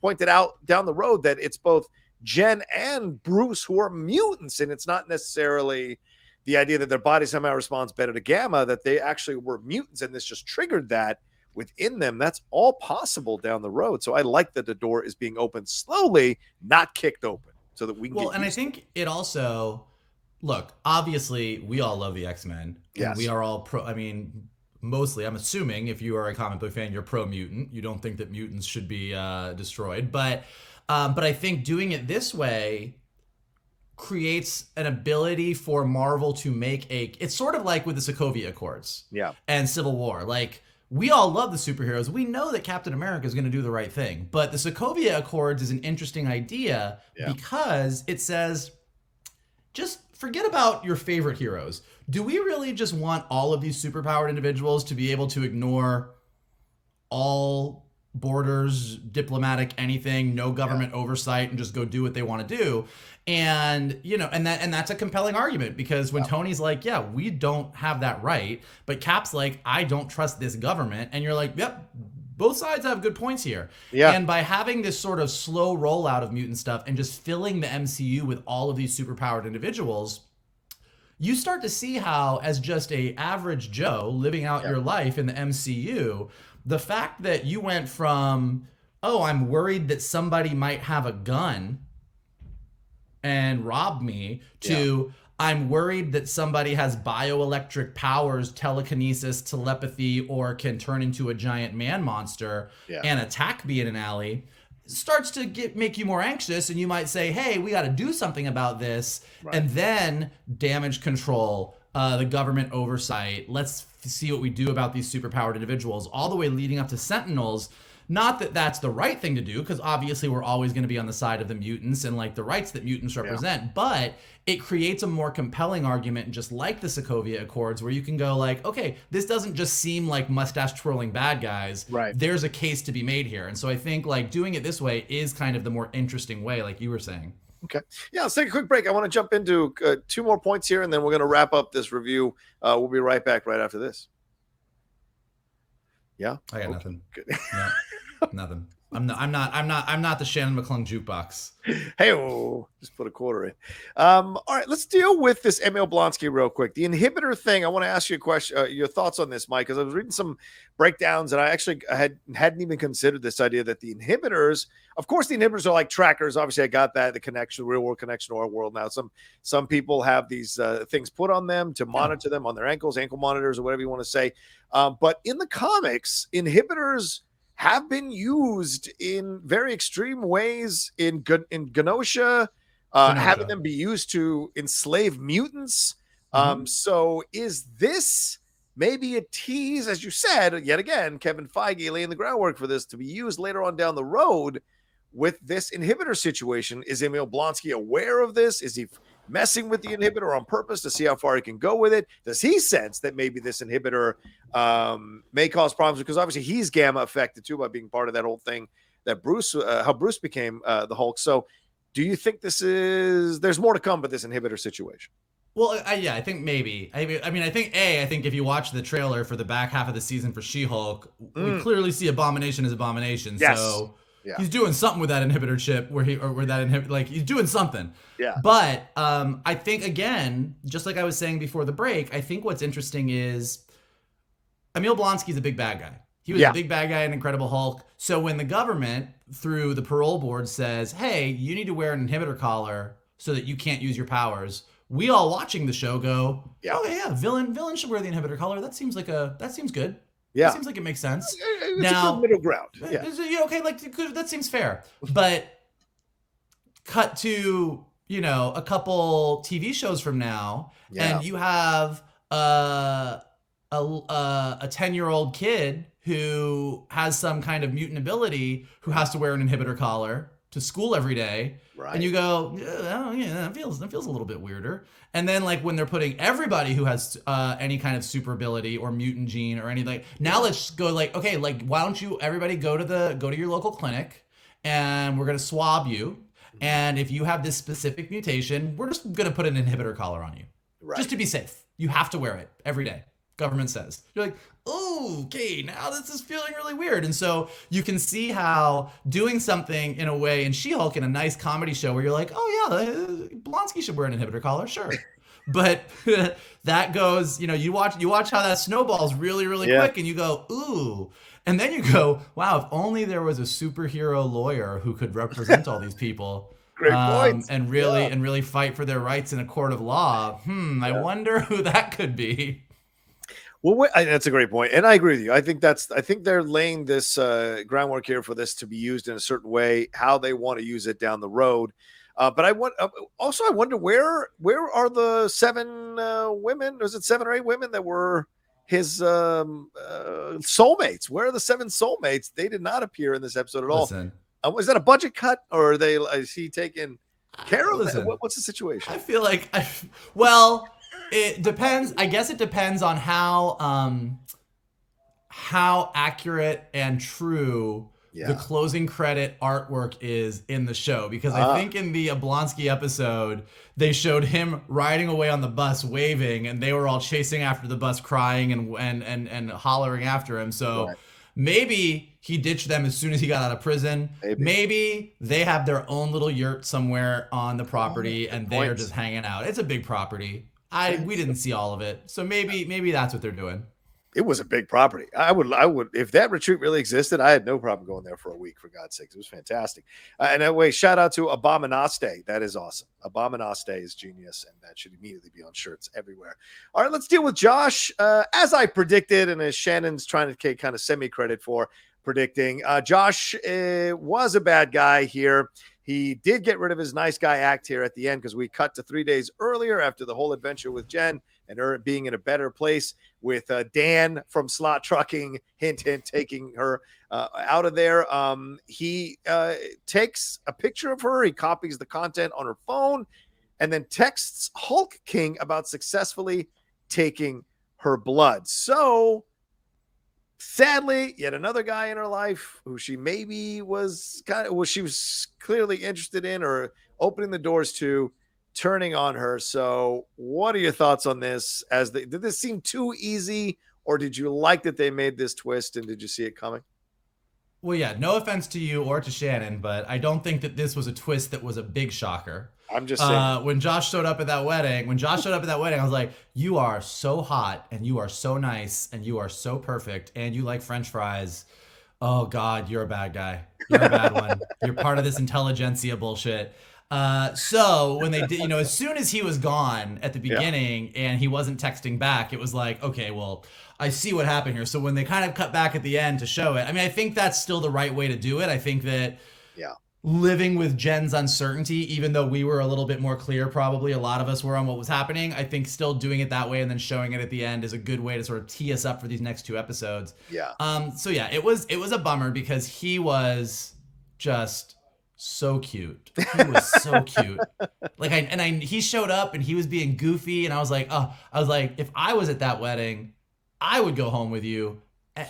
S1: pointed out down the road that it's both Jen and Bruce who are mutants. And it's not necessarily the idea that their body somehow responds better to gamma, that they actually were mutants, and this just triggered that within them. That's all possible down the road. So I like that the door is being opened slowly, not kicked open, so that we can get
S2: I think it also, look, obviously we all love the X-Men.
S1: Yes.
S2: We are all mostly, I'm assuming, if you are a comic book fan, you're pro-mutant. You don't think that mutants should be destroyed. But I think doing it this way creates an ability for Marvel to make it's sort of like with the Sokovia Accords and Civil War. Like, we all love the superheroes. We know that Captain America is going to do the right thing. But the Sokovia Accords is an interesting idea because it says, just forget about your favorite heroes. Do we really just want all of these superpowered individuals to be able to ignore all borders, diplomatic, anything, no government oversight, and just go do what they want to do? And that's a compelling argument, because when Tony's like, yeah, we don't have that right, but Cap's like, I don't trust this government, and you're like, yep, both sides have good points here.
S1: Yeah.
S2: And by having this sort of slow rollout of mutant stuff and just filling the MCU with all of these superpowered individuals, you start to see how, as just a average Joe living out your life in the MCU, the fact that you went from, oh, I'm worried that somebody might have a gun and rob me, to I'm worried that somebody has bioelectric powers, telekinesis, telepathy, or can turn into a giant man monster and attack me in an alley, starts to make you more anxious, and you might say, hey, we got to do something about this. And then damage control, the government oversight, let's see what we do about these superpowered individuals, all the way leading up to Sentinels. Not that that's the right thing to do, because obviously we're always going to be on the side of the mutants and like the rights that mutants represent, but it creates a more compelling argument, just like the Sokovia Accords, where you can go like, okay, this doesn't just seem like mustache twirling bad guys. There's a case to be made here. And so I think like doing it this way is kind of the more interesting way, like you were saying.
S1: Okay. Yeah, let's take a quick break. I want to jump into 2 more points here, and then we're going to wrap up this review. We'll be right back right after this. Yeah.
S2: I got nothing. Good. No, nothing. I'm not the Shannon McClung jukebox.
S1: Hey, just put a quarter in. All right, let's deal with this Emil Blonsky real quick. The inhibitor thing. I want to ask you a question. Your thoughts on this, Mike? Because I was reading some breakdowns, and I actually hadn't even considered this idea that the inhibitors. Of course, the inhibitors are like trackers. Obviously, I got that, the connection, real world connection to our world. Now, some people have these things put on them to monitor them on their ankles, ankle monitors, or whatever you want to say. But in the comics, inhibitors have been used in very extreme ways in Genosha, having them be used to enslave mutants. So is this maybe a tease, as you said, yet again, Kevin Feige laying the groundwork for this to be used later on down the road with this inhibitor situation? Is Emil Blonsky aware of this? Is he messing with the inhibitor on purpose to see how far he can go with it? Does he sense that maybe this inhibitor may cause problems? Because obviously he's gamma affected too by being part of that whole thing that how Bruce became the Hulk. So do you think there's more to come with this inhibitor situation?
S2: Well, I think maybe. I think if you watch the trailer for the back half of the season for She-Hulk, we clearly see Abomination as Abomination. Yes. So he's doing something with that inhibitor chip he's doing something. Yeah. But I think, again, just like I was saying before the break, I think what's interesting is Emil Blonsky's a big bad guy. He was a big bad guy in Incredible Hulk. So when the government, through the parole board, says, hey, you need to wear an inhibitor collar so that you can't use your powers, we all watching the show go, villain should wear the inhibitor collar. That seems good. Yeah, it seems like it makes sense.
S1: It's now, a good middle ground. Yeah.
S2: Okay, that seems fair. But cut to a couple TV shows from now, and you have a 10-year-old kid who has some kind of mutant ability who has to wear an inhibitor collar to school every day. Right. And you go, that feels a little bit weirder. And then when they're putting everybody who has any kind of super ability or mutant gene or anything, now let's go okay, why don't you everybody go to your local clinic, and we're gonna swab you, and if you have this specific mutation, we're just gonna put an inhibitor collar on you, just to be safe. You have to wear it every day. Government says. You're like, oh, okay, now this is feeling really weird. And so you can see how doing something in a way in She-Hulk, in a nice comedy show where you're like, oh yeah, Blonsky should wear an inhibitor collar, sure. But that goes, you watch how that snowballs really, really quick, and you go, ooh. And then you go, wow, if only there was a superhero lawyer who could represent all these people.
S1: Great points.
S2: And really fight for their rights in a court of law. I wonder who that could be.
S1: Well, that's a great point, and I agree with you. I think they're laying this groundwork here for this to be used in a certain way, how they want to use it down the road. But I wonder where are the 7 women? Was it 7 or 8 women that were his soulmates? Where are the 7 soulmates? They did not appear in this episode at all. Listen. Was that a budget cut, or is he taking? Carol,
S2: Listen,
S1: what's the situation?
S2: I feel like, well, it depends. I guess it depends on how accurate and true the closing credit artwork is in the show, because I think in the Blonsky episode they showed him riding away on the bus waving, and they were all chasing after the bus crying and hollering after him. So maybe he ditched them as soon as he got out of prison. Maybe they have their own little yurt somewhere on the property and they are just hanging out. It's a big property. We didn't see all of it, so maybe that's what they're doing.
S1: It was a big property. I would, if that retreat really existed, I had no problem going there for a week, for God's sakes. It was fantastic. And anyway, shout out to Abominaste. That is awesome. Abominaste is genius, and that should immediately be on shirts everywhere. All right, let's deal with Josh. As I predicted, and as Shannon's trying to take kind of semi-credit for predicting, Josh was a bad guy here. He did get rid of his nice guy act here at the end, because we cut to 3 days earlier after the whole adventure with Jen and her being in a better place with Dan from Slot Trucking, hint, hint, taking her out of there. He takes a picture of her. He copies the content on her phone and then texts Hulk King about successfully taking her blood. So sadly, yet another guy in her life who she maybe was she was clearly interested in or opening the doors to, turning on her. So what are your thoughts on this? Did this seem too easy, or did you like that they made this twist, and did you see it coming?
S2: Well, yeah, no offense to you or to Shannon, but I don't think that this was a twist that was a big shocker.
S1: I'm just saying.
S2: When Josh showed up at that wedding, I was like, you are so hot and you are so nice and you are so perfect and you like French fries. Oh God, you're a bad guy. You're a bad one. You're part of this intelligentsia bullshit. So when they did, as soon as he was gone at the beginning and he wasn't texting back, it was like, okay, well, I see what happened here. So when they kind of cut back at the end to show it, I mean, I think that's still the right way to do it. I think that living with Jen's uncertainty, even though we were a little bit more clear, probably a lot of us were, on what was happening, I think still doing it that way and then showing it at the end is a good way to sort of tee us up for these next 2 episodes. So yeah, it was a bummer because he was just so cute. He was so cute. He showed up and he was being goofy, and I was like, if I was at that wedding, I would go home with you.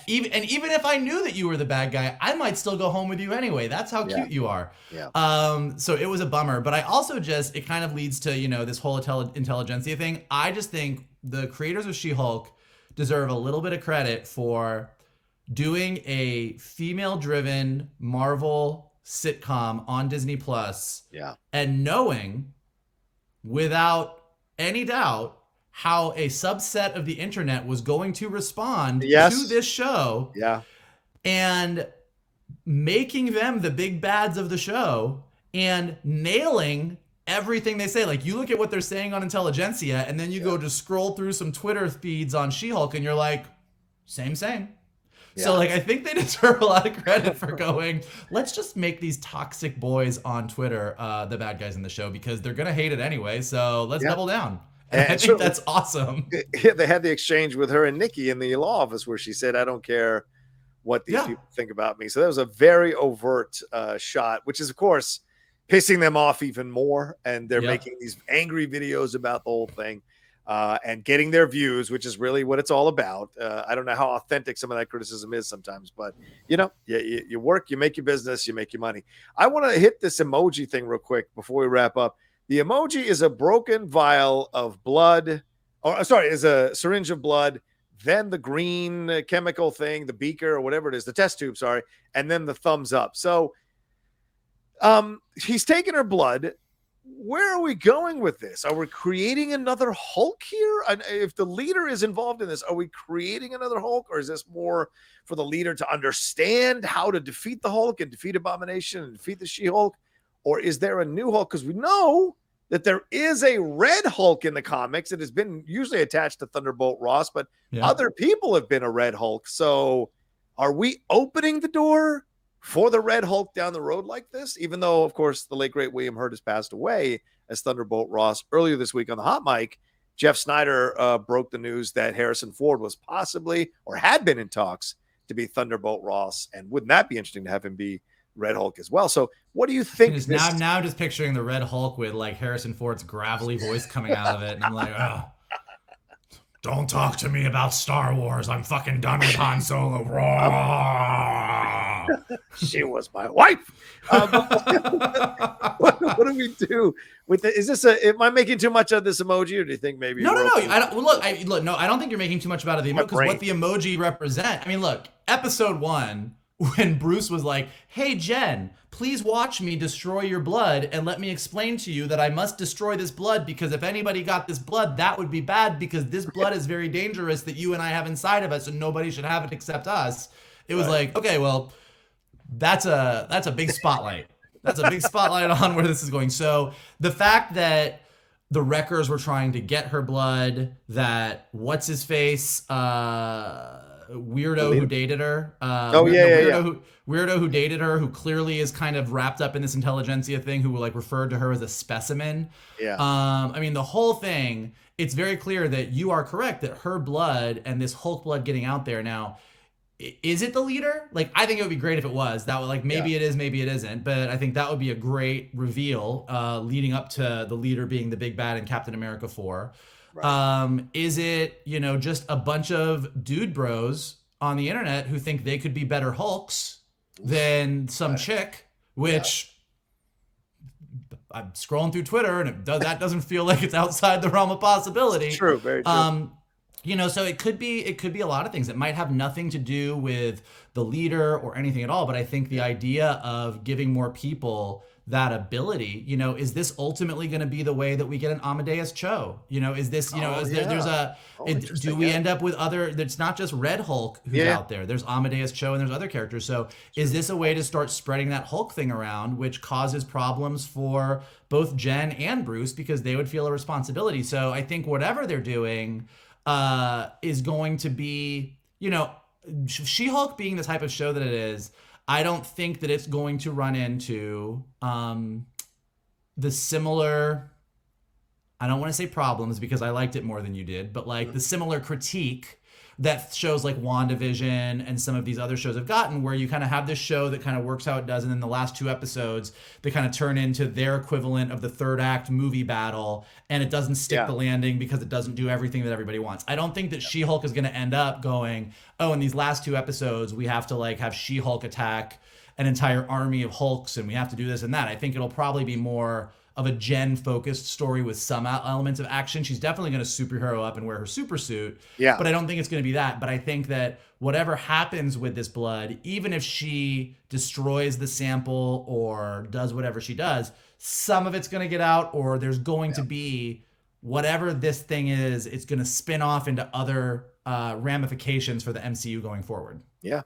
S2: Even if I knew that you were the bad guy, I might still go home with you anyway. That's how cute you are. So it was a bummer, but I also it kind of leads to, this whole intelligentsia thing. I just think the creators of She-Hulk deserve a little bit of credit for doing a female-driven Marvel sitcom on Disney Plus, and knowing without any doubt how a subset of the internet was going to respond to this show, and making them the big bads of the show and nailing everything they say. Like, you look at what they're saying on Intelligentsia, and then you go to scroll through some Twitter feeds on She-Hulk, and you're like, same. So, I think they deserve a lot of credit for going, let's just make these toxic boys on Twitter the bad guys in the show, because they're going to hate it anyway. So let's double down. And I think that's awesome.
S1: They had the exchange with her and Nikki in the law office where she said, I don't care what these people think about me. So that was a very overt shot, which is, of course, pissing them off even more. And they're making these angry videos about the whole thing. And getting their views, which is really what it's all about. I don't know how authentic some of that criticism is sometimes, but you work, you make your business, you make your money. I want to hit this emoji thing real quick before we wrap up. The emoji is a broken vial of blood, is a syringe of blood, then the green chemical thing, the beaker or whatever it is, the test tube, and then the thumbs up. So he's taking her blood. Where are we going with this? Are we creating another Hulk here? And if the leader is involved in this, are we creating another Hulk, or is this more for the leader to understand how to defeat the Hulk and defeat Abomination and defeat the She-Hulk? Or is there a new Hulk? Because we know that there is a red Hulk in the comics. It has been usually attached to Thunderbolt Ross, but other people have been a red Hulk. So are we opening the door for the red Hulk down the road like this? Even though, of course, the late, great William Hurt has passed away as Thunderbolt Ross. Earlier this week on the Hot Mic, Jeff Snyder broke the news that Harrison Ford was possibly or had been in talks to be Thunderbolt Ross. And wouldn't that be interesting to have him be Red Hulk as well. So what do you think?
S2: Now I'm just picturing the Red Hulk with like Harrison Ford's gravelly voice coming out of it, and I'm like, oh, don't talk to me about Star Wars. I'm fucking done with Han Solo.
S1: She was my wife. What do we do with it? Is this am I making too much of this emoji, or do you think maybe
S2: no? I don't. Well, look, no, I don't think you're making too much about it. The emoji, because what the emoji represent. I mean, look, episode 1, when Bruce was like, "Hey Jen, please watch me destroy your blood and let me explain to you that I must destroy this blood, because if anybody got this blood, that would be bad, because this blood is very dangerous that you and I have inside of us, and nobody should have it except us." It was like, okay, well, that's a big spotlight. That's a big spotlight on where this is going. So the fact that the Wreckers were trying to get her blood, that what's his face, weirdo who dated her, weirdo who dated her, who clearly is kind of wrapped up in this intelligentsia thing, who like referred to her as a specimen. I mean, the whole thing, it's very clear that you are correct, that her blood and this Hulk blood getting out there now. Is it the leader? Like, I think it would be great if it was. That would, like, maybe it is, maybe it isn't. But I think that would be a great reveal leading up to the leader being the big bad in Captain America 4. Right. Is it, just a bunch of dude bros on the internet who think they could be better Hulks than some chick, which I'm scrolling through Twitter and that doesn't feel like it's outside the realm of possibility.
S1: It's true, very true.
S2: So it could be a lot of things. It might have nothing to do with the leader or anything at all. But I think the idea of giving more people that ability, is this ultimately going to be the way that we get an Amadeus Cho? Is this, do we end up with it's not just Red Hulk who's out there. There's Amadeus Cho and there's other characters. So is this a way to start spreading that Hulk thing around, which causes problems for both Jen and Bruce, because they would feel a responsibility. So I think whatever they're doing is going to be, She-Hulk being the type of show that it is, I don't think that it's going to run into the similar, I don't want to say problems because I liked it more than you did, but like the similar critique that shows like WandaVision and some of these other shows have gotten, where you kind of have this show that kind of works how it does, and then the last 2 episodes they kind of turn into their equivalent of the 3rd act movie battle, and it doesn't stick the landing because it doesn't do everything that everybody wants. I don't think that She-Hulk is going to end up going, oh, in these last 2 episodes we have to like have She-Hulk attack an entire army of Hulks and we have to do this and that. I think it'll probably be more of a Jen focused story with some elements of action. She's definitely going to superhero up and wear her super suit. Yeah. But I don't think it's going to be that. But I think that whatever happens with this blood, even if she destroys the sample or does whatever she does, some of it's going to get out, or there's going to be whatever this thing is, it's going to spin off into other ramifications for the MCU going forward.
S1: Yeah,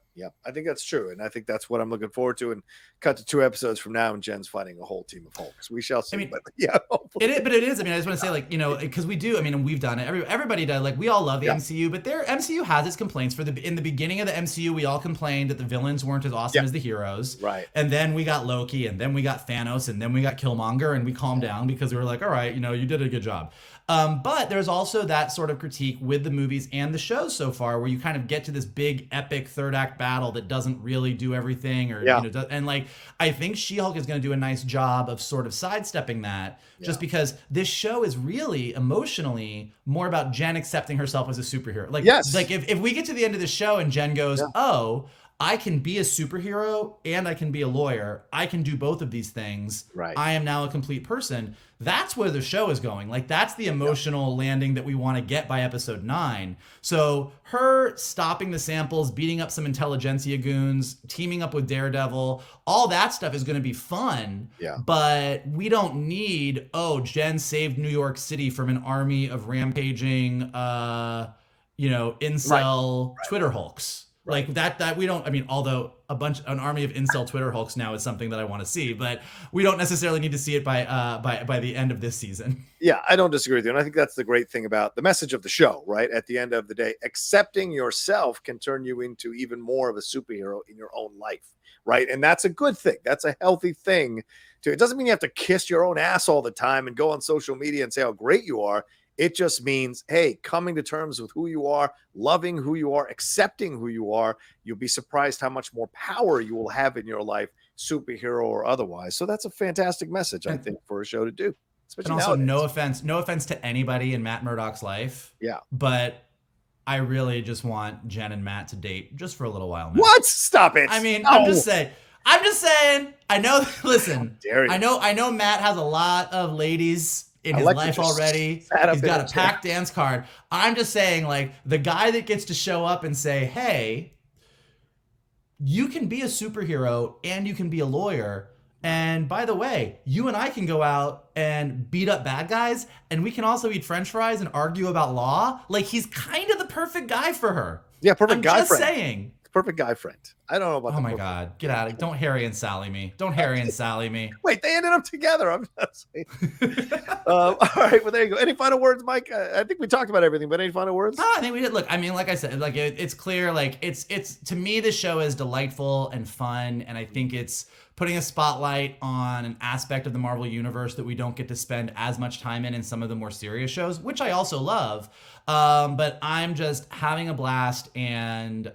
S1: I think that's true, and I think that's what I'm looking forward to. And cut to 2 episodes from now, and Jen's fighting a whole team of Hulks. We shall see. I mean, but
S2: it is. I mean, I just want to say, like, because we do. I mean, and we've done it. Everybody does. Like, we all love the MCU, but their MCU has its complaints. In the beginning of the MCU, we all complained that the villains weren't as awesome as the heroes.
S1: Right.
S2: And then we got Loki, and then we got Thanos, and then we got Killmonger, and we calmed down because we were like, all right, you did a good job. But there's also that sort of critique with the movies and the shows so far, where you kind of get to this big epic 3rd act battle that doesn't really do everything, or and like I think She-Hulk is going to do a nice job of sort of sidestepping that, just because this show is really emotionally more about Jen accepting herself as a superhero. Like, like if we get to the end of the show and Jen goes, oh, I can be a superhero and I can be a lawyer. I can do both of these things.
S1: Right.
S2: I am now a complete person. That's where the show is going. Like, that's the emotional landing that we want to get by episode 9. So her stopping the samples, beating up some intelligentsia goons, teaming up with Daredevil, all that stuff is going to be fun.
S1: Yeah.
S2: But we don't need, Jen saved New York City from an army of rampaging, incel Twitter Hulks. Right. Like that we don't, I mean, although an army of incel Twitter Hulks now is something that I want to see, but we don't necessarily need to see it by the end of this season.
S1: Yeah, I don't disagree with you. And I think that's the great thing about the message of the show, right? At the end of the day, accepting yourself can turn you into even more of a superhero in your own life, right? And that's a good thing. That's a healthy thing. It doesn't mean you have to kiss your own ass all the time and go on social media and say how great you are. It just means, hey, coming to terms with who you are, loving who you are, accepting who you are. You'll be surprised how much more power you will have in your life superhero or otherwise. So that's a fantastic message, I think, for a show to do.
S2: And also, no offense to anybody in Matt Murdock's life.
S1: Yeah.
S2: But I really just want Jen and Matt to date just for a little while now.
S1: What? Stop it.
S2: I mean, no. I'm just saying, I know, listen, I know Matt has a lot of ladies in his life already. He's got a packed dance card. I'm just saying, like, the guy that gets to show up and say, hey, you can be a superhero and you can be a lawyer. And by the way, you and I can go out and beat up bad guys, and we can also eat French fries and argue about law. Like, he's kind of the perfect guy for her.
S1: Yeah, perfect guy
S2: friend. I'm just saying.
S1: Perfect guy friend. I don't know about.
S2: Oh my God, get out of it! Don't Harry and Sally me. Don't Harry and Sally me.
S1: Wait, they ended up together. I'm not saying. All right, well there you go. Any final words, Mike? I think we talked about everything, but any final words?
S2: No, I think we did. Look, I mean, like I said, like it's clear. Like it's to me, this show is delightful and fun, and I think it's putting a spotlight on an aspect of the Marvel Universe that we don't get to spend as much time in some of the more serious shows, which I also love. But I'm just having a blast and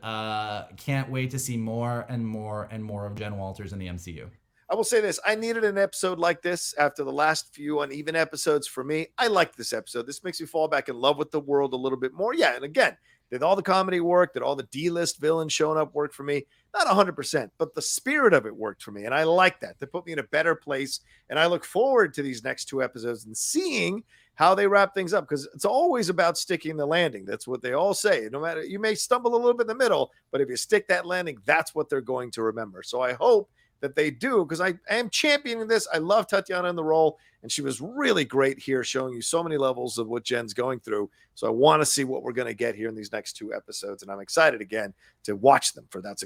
S2: can't wait to see more and more and more of Jen Walters in the MCU.
S1: I will say this. I needed an episode like this after the last few uneven episodes for me. I like this episode. This makes me fall back in love with the world a little bit more. Yeah, and again, did all the comedy work? Did all the D-list villains showing up work for me? Not 100%, but the spirit of it worked for me, and I like that. They put me in a better place, and I look forward to these next 2 episodes and seeing how they wrap things up, because it's always about sticking the landing. That's what they all say. No matter, you may stumble a little bit in the middle, but if you stick that landing, that's what they're going to remember. So I hope that they do, because I am championing this. I love Tatiana in the role, and she was really great here, showing you so many levels of what Jen's going through. So I want to see what we're going to get here in these next 2 episodes, and I'm excited again to watch them. That's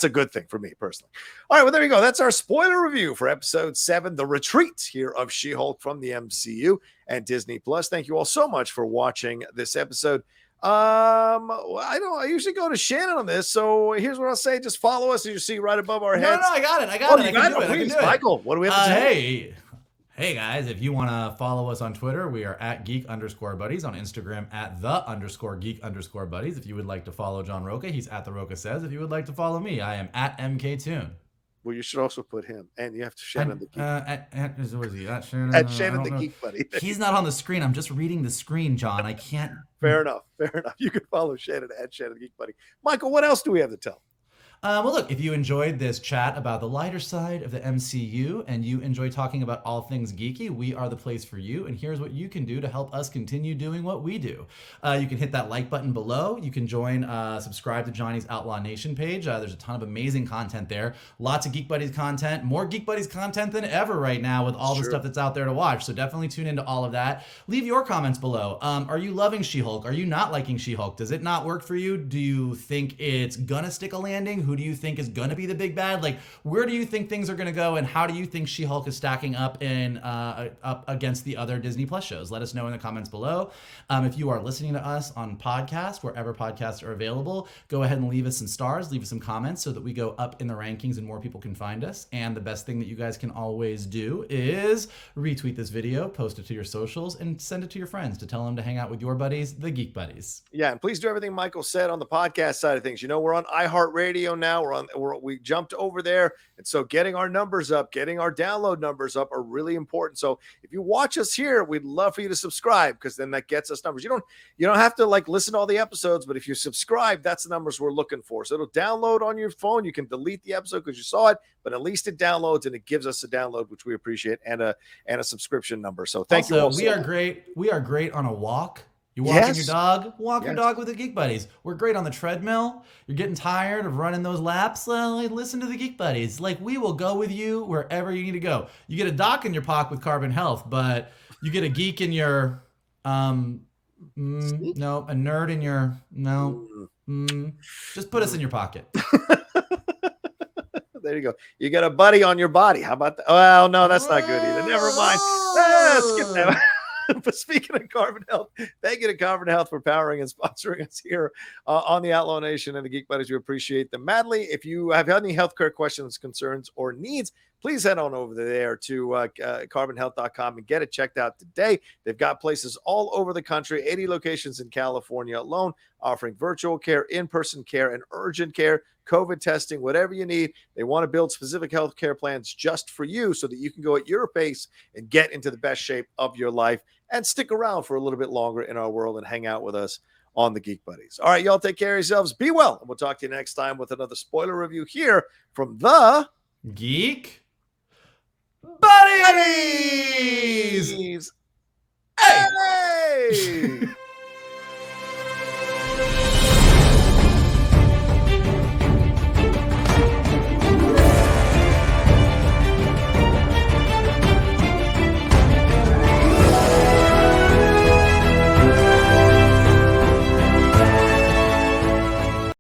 S1: a good thing for me personally. All right, well there you go. That's our spoiler review for episode 7, The Retreat here of She-Hulk from the MCU and Disney Plus. Thank you all so much for watching this episode. I usually go to Shannon on this, so here's what I'll say. Just follow us, as you see right above our heads.
S2: No, I got it. I can do it.
S1: Please, Michael, what do we have to say?
S2: Hey guys, if you want to follow us on Twitter, we are at geek_buddies, on Instagram at @the_geek_buddies. If you would like to follow John Rocha, he's at the Rocha Says. If you would like to follow me, I am at MKToon.
S1: Well, you should also put him, and you have to Shannon the Geek.
S2: What is he? At Shannon,
S1: at Shannon the Geek Buddy.
S2: He's not on the screen. I'm just reading the screen, John. I can't.
S1: Fair enough. You can follow Shannon at Shannon the Geek Buddy. Michael, what else do we have to tell?
S2: Well, look, if you enjoyed this chat about the lighter side of the MCU and you enjoy talking about all things geeky, we are the place for you. And here's what you can do to help us continue doing what we do. You can hit that like button below. You can join, subscribe to Johnny's Outlaw Nation page. There's a ton of amazing content there. Lots of Geek Buddies content, more Geek Buddies content than ever right now with all the stuff that's out there to watch. So definitely tune into all of that. Leave your comments below. Are you loving She-Hulk? Are you not liking She-Hulk? Does it not work for you? Do you think it's gonna stick a landing? Who do you think is going to be the big bad? Like, where do you think things are going to go, and how do you think She-Hulk is stacking up in up against the other Disney Plus shows? Let us know in the comments below. If you are listening to us on podcast, wherever podcasts are available, go ahead and leave us some stars, leave us some comments so that we go up in the rankings and more people can find us. And the best thing that you guys can always do is retweet this video, post it to your socials, and send it to your friends to tell them to hang out with your buddies, the Geek Buddies.
S1: Yeah, and please do everything Michael said on the podcast side of things. You know, we're on iHeartRadio now. We jumped over there, and so getting our numbers up, getting our download numbers up are really important. So if you watch us here, we'd love for you to subscribe, because then that gets us numbers. You don't have to like listen to all the episodes, but if you subscribe, that's the numbers we're looking for. So it'll download on your phone. You can delete the episode because you saw it, but at least it downloads and it gives us a download, which we appreciate, and a subscription number. So thank you.
S2: We are great. We are great on a walk. You're walking your dog, your dog with the Geek Buddies. We're great on the treadmill. You're getting tired of running those laps. Listen to the Geek Buddies. Like, we will go with you wherever you need to go. You get a doc in your pocket with Carbon Health, but you get a geek in your, no, a nerd in your, just put us in your pocket.
S1: There you go. You got a buddy on your body. How about that? Well, no, that's not good either. Never mind. Skip that. But speaking of Carbon Health, thank you to Carbon Health for powering and sponsoring us here on the Outlaw Nation and the Geek Buddies. We appreciate them madly. If you have any healthcare questions, concerns, or needs, please head on over there to carbonhealth.com and get it checked out today. They've got places all over the country, 80 locations in California alone, offering virtual care, in-person care, and urgent care, COVID testing, whatever you need. They want to build specific healthcare plans just for you so that you can go at your pace and get into the best shape of your life and stick around for a little bit longer in our world and hang out with us on the Geek Buddies. All right, y'all take care of yourselves. Be well. And we'll talk to you next time with another spoiler review here from the
S2: Geek Buddies.
S1: Hey!